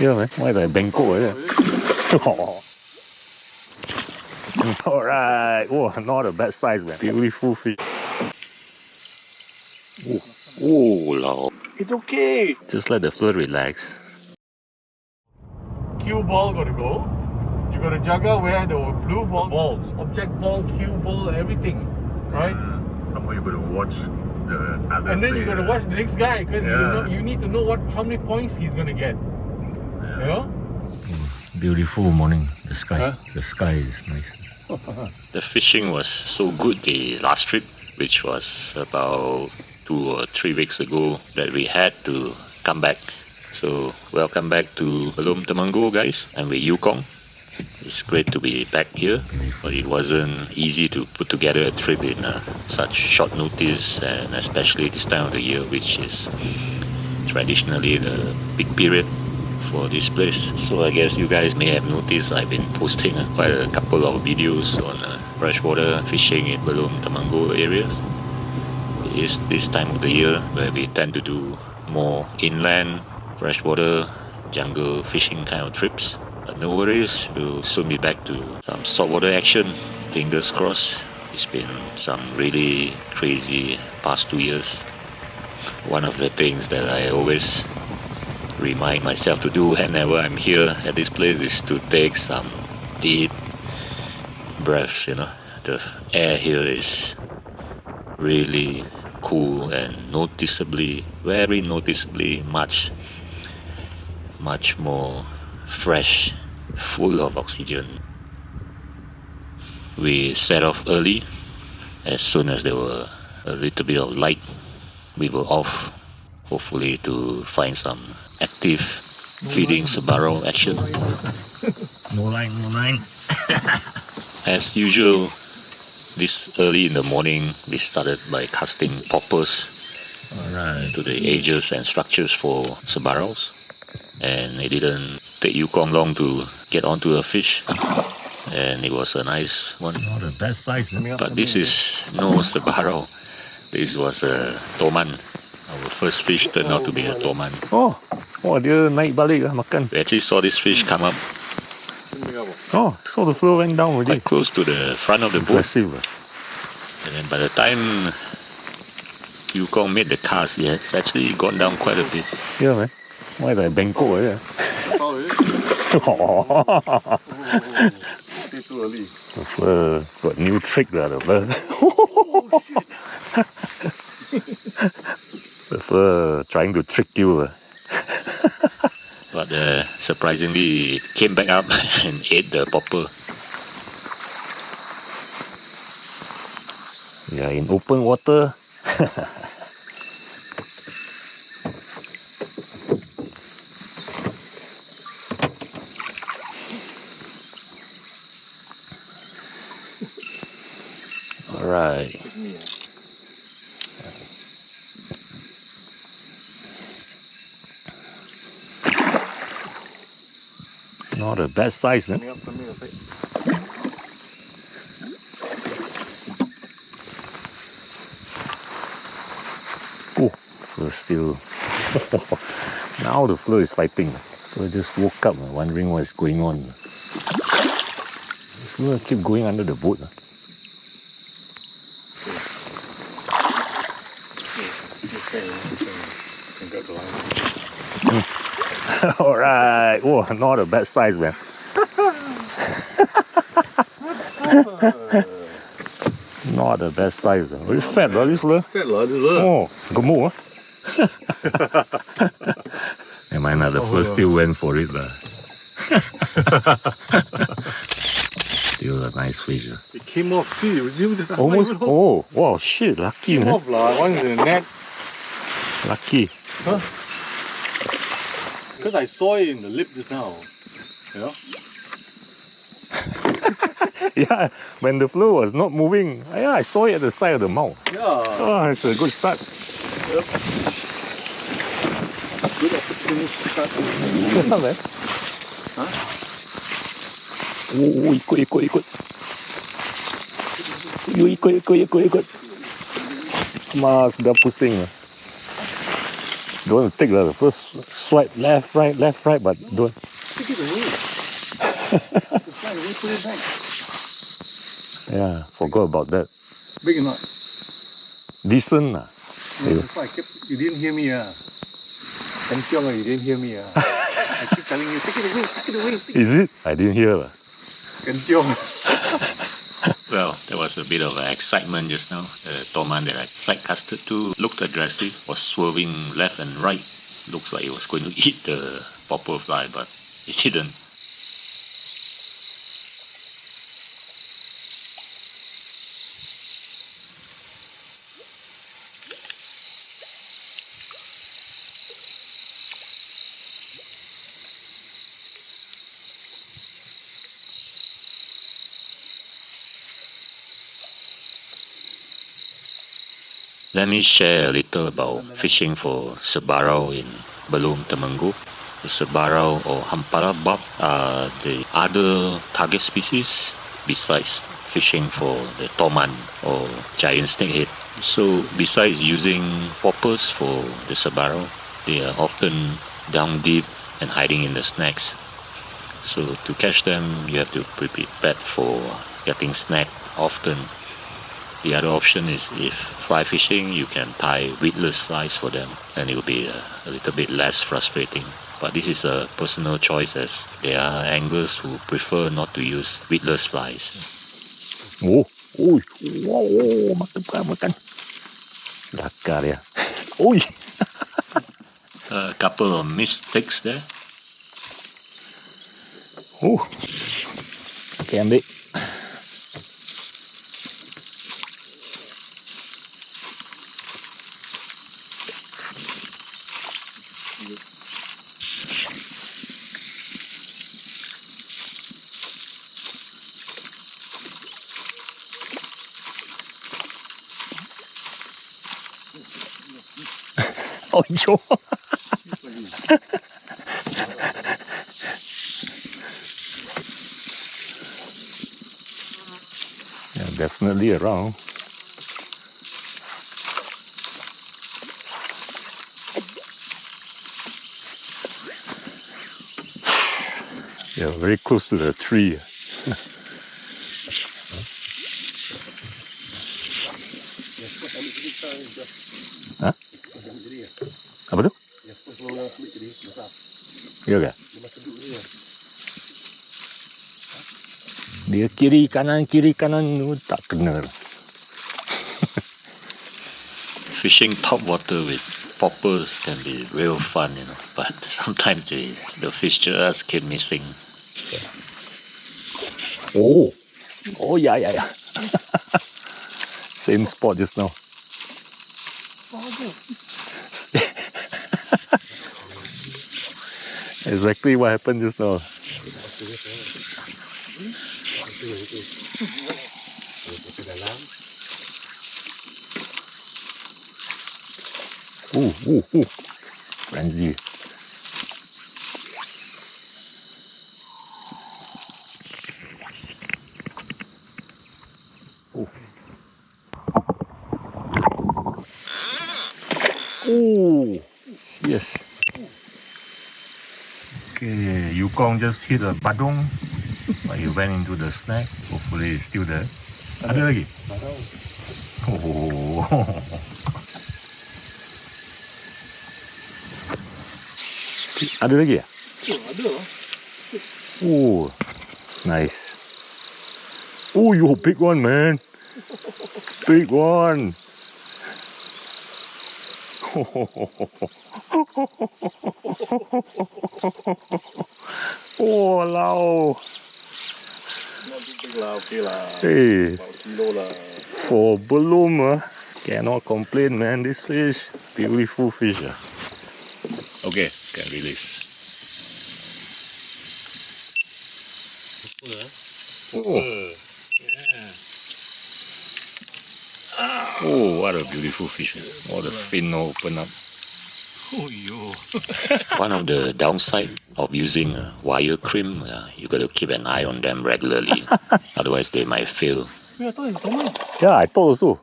Yeah, man. Why like Bangkok like that? Alright. Oh, not a bad size, man. Beautiful fish. Oh, Lao. It's okay. Just let the float relax. Cue ball gotta go. You gotta juggle where the blue balls, object ball, cue ball, everything, right? Somehow you gotta watch the other And then you gotta watch the next guy because you need to know how many points he's gonna get. You know? Beautiful morning. The sky is nice. The fishing was so good the last trip, which was about 2 or 3 weeks ago, that we had to come back. So welcome back to Belum, guys. I'm with Yukong. It's great to be back here, but it wasn't easy to put together a trip in such short notice, and especially this time of the year, which is traditionally the peak period for this place. So I guess you guys may have noticed I've been posting quite a couple of videos on freshwater fishing in Belum, Temango areas. It is this time of the year where we tend to do more inland, freshwater, jungle fishing kind of trips. But no worries, we'll soon be back to some saltwater action. Fingers crossed. It's been some really crazy past 2 years. One of the things that I always remind myself to do whenever I'm here at this place is to take some deep breaths. The air here is really cool and very noticeably much more fresh, full of oxygen. We set off early. As soon as there were a little bit of light, we were off, hopefully to find some active feeding Sbarro action. No line. As usual, this early in the morning, we started by casting poppers to the edges and structures for Sbarros. And it didn't take Yukong long to get onto a fish, and it was a nice one. Not a bad size, man. But this is no Sbarro. This was a Toman. Our first fish turned out to be a Toman. Dia naik balik makan. We actually saw this fish come up So the flow went down already. quite close to the front of the boat. Impressive. And then by the time Yukong made the cast, it's actually gone down quite a bit. Yeah, man. Why like Bangkok like that? Too early. Got new trick lah, the fur. The fur trying to trick you. But surprisingly, it came back up and ate the popper. Yeah, in open water. Alright. Not a bad size, man. Still. Now the flow is fighting. So I just woke up wondering what's going on. The flow keep going under the boat. Alright. Not a bad size, man. Not a bad size. Very fat, this flow. Fat lah, this gemuk. Never mind, the first still went for it. Still a nice fish. It came off, see. Almost, wow, shit, lucky, Came man. off lah, one in the net. Lucky. Huh? Because I saw it in the lip just now. You know? Yeah, when the flow was not moving, I saw it at the side of the mouth. Yeah. It's a good start. Yep. Good opportunity to start. Yeah, man. Ikut. Ikut. Mas, dah pusing. Don't want to take the first swipe left, right, but don't. Take it away. Fly away, put it back. Yeah, forgot about that. Big or not? Decent. No, that's why I kept. You didn't hear me, Kanchiong, you didn't hear me, I keep telling you, take it away, take it away. Is it? I didn't hear. Kanchiong. Well, there was a bit of excitement just now. The Toman that I side-casted to looked aggressive, was swerving left and right. Looks like it was going to eat the popper fly, but it didn't. Let me share a little about fishing for sebarau in Belum, Temenggong. The sebarau or hampara barb are the other target species besides fishing for the Toman or giant snakehead. So besides using poppers for the sebarau, they are often down deep and hiding in the snacks. So to catch them, you have to be prepared for getting snagged often. The other option is if fly fishing, you can tie weedless flies for them and it will be a little bit less frustrating. But this is a personal choice as there are anglers who prefer not to use weedless flies. Oh, wow, makan. Dakar ya. Oi. A couple of mistakes there. Oh. Okay, ambil. Oh, yo. Yeah, definitely around. Yeah, very close to the tree. Hah? Apa tu? Ya ke? Dia kiri kanan tak kena. Fishing top water with poppers can be real fun, but sometimes the fish just keep missing. Oh, yeah. Same spot just now. Exactly what happened just now. Ooh. Frenzy. Oh, yes. Okay, Yukong just hit a badong, but he went into the snack. Hopefully it's still there. Ada lagi? Oh. Ada lagi ya? Ada. Oh, nice. Oh, you big one, man. Big one. Oh, wow. Not too big lah, okay lah. Hey, About kilo lah. for Belum, cannot complain, man. This fish, beautiful fish. Okay, can release. Oh. Oh, what a beautiful fish. All the fin all open up. Oh, yo. One of the downside of using wire crimp, you got to keep an eye on them regularly. Otherwise, they might fail. Yeah, I thought it's Toman. Yeah, I thought also.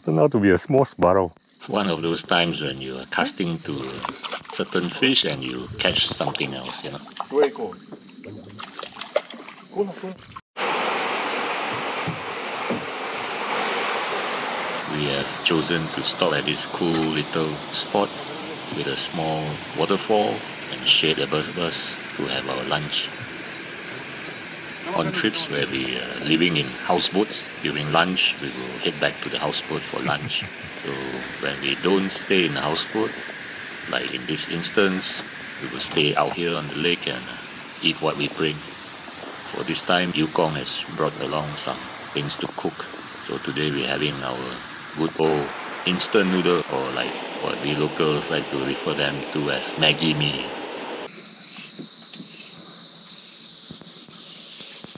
Turned out to be a small sparrow. One of those times when you are casting to a certain fish and you catch something else, you know. Where you go? Go. We have chosen to stop at this cool little spot with a small waterfall and shade above us to have our lunch. On trips where we are living in houseboats, during lunch we will head back to the houseboat for lunch. So when we don't stay in the houseboat, like in this instance, we will stay out here on the lake and eat what we bring. For this time, Yukong has brought along some things to cook. So today we're having our good old instant noodle, or like what we locals like to refer them to as Maggi mee.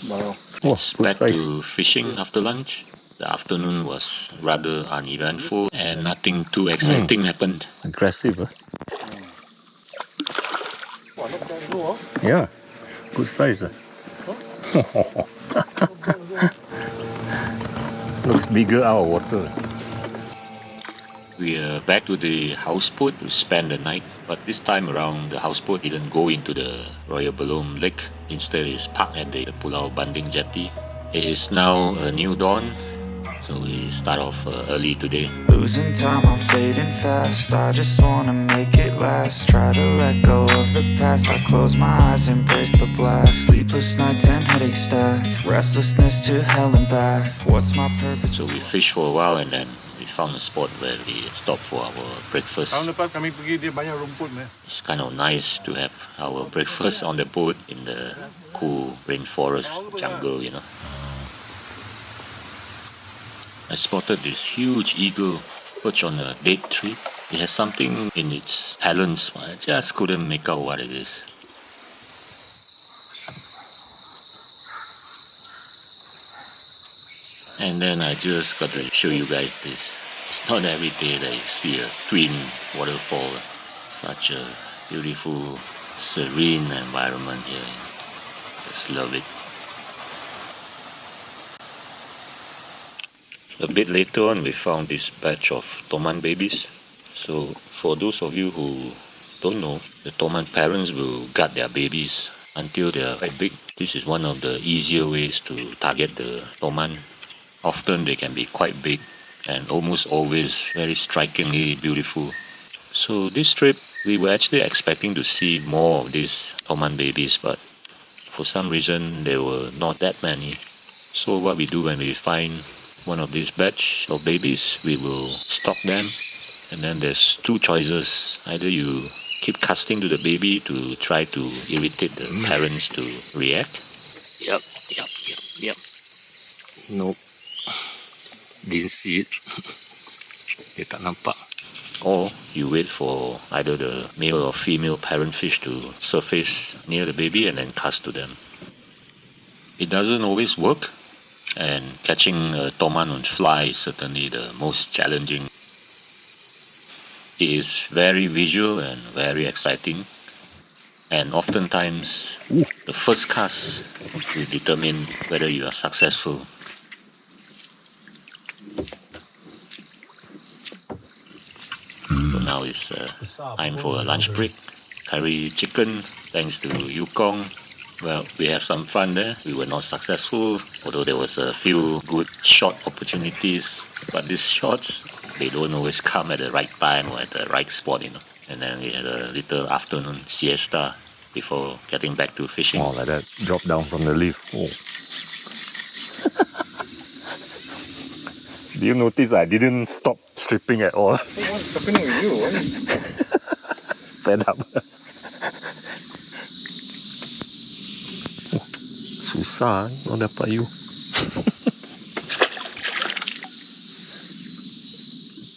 Wow. It's back to fishing after lunch. The afternoon was rather uneventful and nothing too exciting happened. Aggressive, huh? Wow, not bad though, huh? Yeah, good size. Looks bigger out of water. We are back to the houseboat to spend the night, but this time around the houseboat didn't go into the Royal Belum Lake. Instead, it's parked at the Pulau Banding Jetty. It is now a new dawn, so we start off early today. Losing time, I'm fading fast. I just wanna make it last. Try to let go of the past. I close my eyes, embrace the blast. Sleepless nights and headache stack. Restlessness to hell and back. What's my purpose? So we fished for a while and then we found a spot where we stopped for our breakfast. Tahun lepas kami pergi, dia banyak rumput, man. It's kind of nice to have our breakfast on the boat in the cool rainforest jungle, you know. I spotted this huge eagle perched on a date tree. It has something in its talons, but I just couldn't make out what it is. And then I just got to show you guys this. It's not every day that you see a twin waterfall. Such a beautiful, serene environment here. Just love it. A bit later on, we found this batch of Toman babies. So for those of you who don't know, the Toman parents will guard their babies until they are quite big. This is one of the easier ways to target the Toman. Often they can be quite big and almost always very strikingly beautiful. So this trip, we were actually expecting to see more of these Toman babies, but for some reason there were not that many. So what we do when we find one of these batch of babies, we will stock them, and then there's two choices. Either you keep casting to the baby to try to irritate the parents to react. Yep. Nope. Didn't see it. Dia tak nampak. Or you wait for either the male or female parent fish to surface near the baby and then cast to them. It doesn't always work, and catching a Toman on fly is certainly the most challenging. It is very visual and very exciting, and oftentimes the first cast will determine whether you are successful. So now it's time for a lunch break. Curry chicken, thanks to Yukong. Well, we have some fun there. We were not successful, although there was a few good shot opportunities. But these shots, they don't always come at the right time or at the right spot, you know. And then we had a little afternoon siesta before getting back to fishing. Oh, like that. Drop down from the leaf. Oh. Do you notice I didn't stop stripping at all? What's happening with you? Fed up. Susah nak dapat you.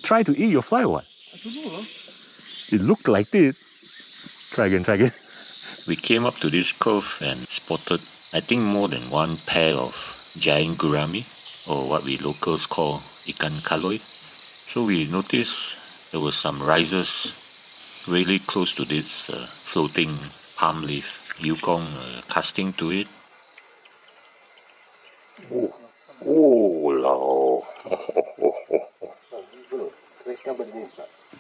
Try to eat your fly, what? I don't know, lah. It looked like it. Try again. We came up to this cove and spotted, I think, more than one pair of giant gurami, or what we locals call ikan kaloi. So we noticed there were some risers really close to this floating palm leaf. Yukong casting to it. This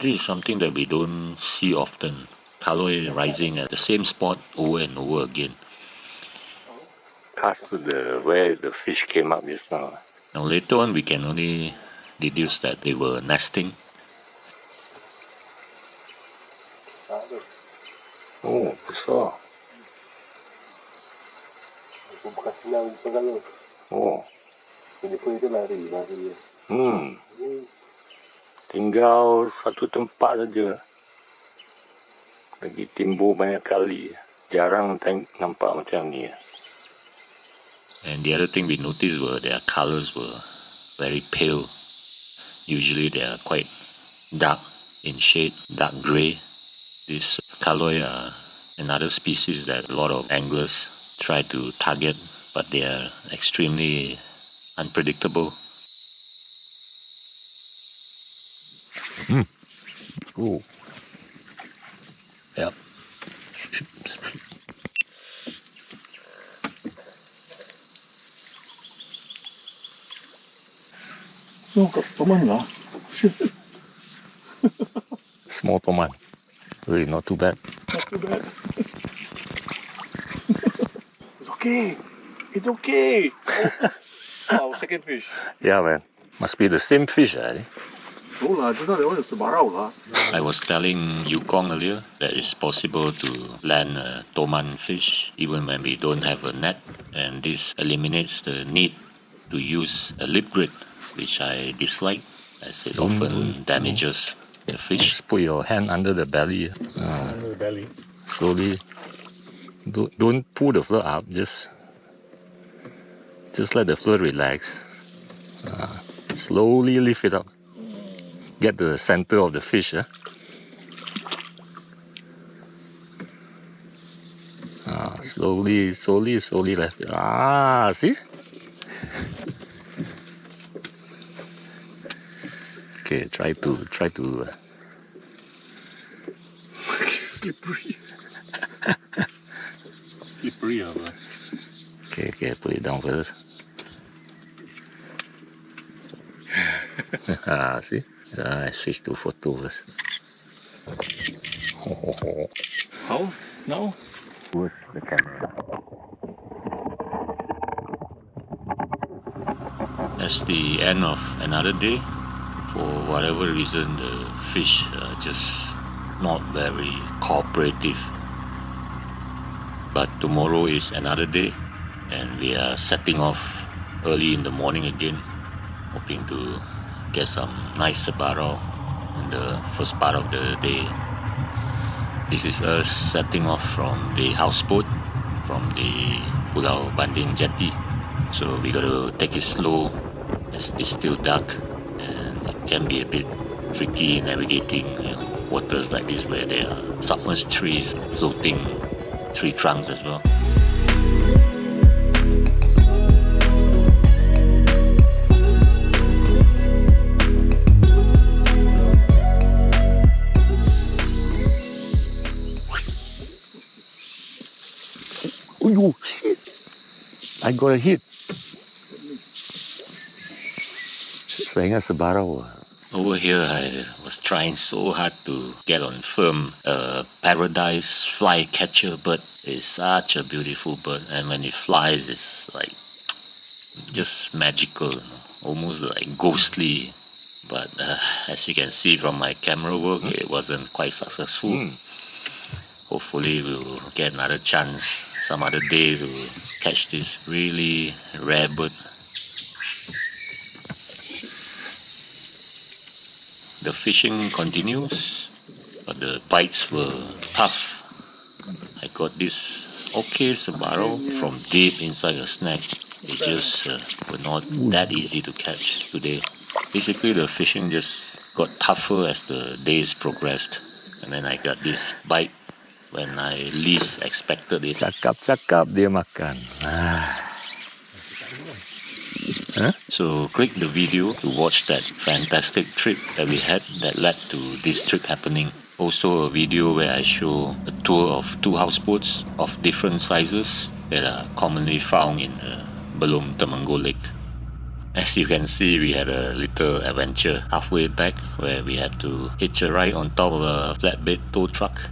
is something that we don't see often. Kaloi rising at the same spot over and over again. Past where the fish came up just now. Now later on we can only deduce that they were nesting. Oh, besar. Oh. Tinggal satu tempat saja. Lagi timbul banyak kali. Jarang nampak macam ni. And the other thing we noticed were their colors were very pale. Usually they are quite dark in shade, dark grey. This kaloi are another species that a lot of anglers try to target, but they are extremely unpredictable. Oh. Yep. Toman lah. Small Toman. Really not too bad. Not too bad. It's okay. It's okay. Oh, our second fish. Yeah, man. Must be the same fish, I think. No lah, just now that one is barao lah. I was telling Yukong earlier that it's possible to land a Toman fish even when we don't have a net, and this eliminates the need to use a lip grid, which I dislike as it often damages the fish. Just put your hand under the belly. Under the belly. Slowly. Don't pull the float up. Just let the float relax. Slowly lift it up. Get the center of the fish. Slowly left it. See? Okay, try to Slippery. Slippery, bro. Okay, put it down first. See? I switch to photo first. How? Now? Towards the camera. That's the end of another day. For whatever reason, the fish are just not very cooperative. But tomorrow is another day, and we are setting off early in the morning again, hoping to get some nice sebarau in the first part of the day. This is us setting off from the houseboat from the Pulau Banding Jetty. So we gotta take it slow as it's still dark, and it can be a bit tricky navigating waters like this where there are submerged trees, floating tree trunks as well. Oh shit! I got a hit. Saya ingat sebarau. Over here, I was trying so hard to get on film a paradise flycatcher bird. It's such a beautiful bird, and when it flies, it's like just magical, almost like ghostly. But as you can see from my camera work, it wasn't quite successful. Hopefully, we'll get another chance some other day to catch this really rare bird. The fishing continues, but the bites were tough. I got this okay sebarau from deep inside a snack. It just were not that easy to catch today. Basically, the fishing just got tougher as the days progressed, and then I got this bite when I least expected it. Cakap dia makan. So click the video to watch that fantastic trip that we had that led to this trip happening. Also a video where I show a tour of 2 houseboats of different sizes that are commonly found in the Belum Temanggo Lake. As you can see, we had a little adventure halfway back where we had to hitch a ride on top of a flatbed tow truck.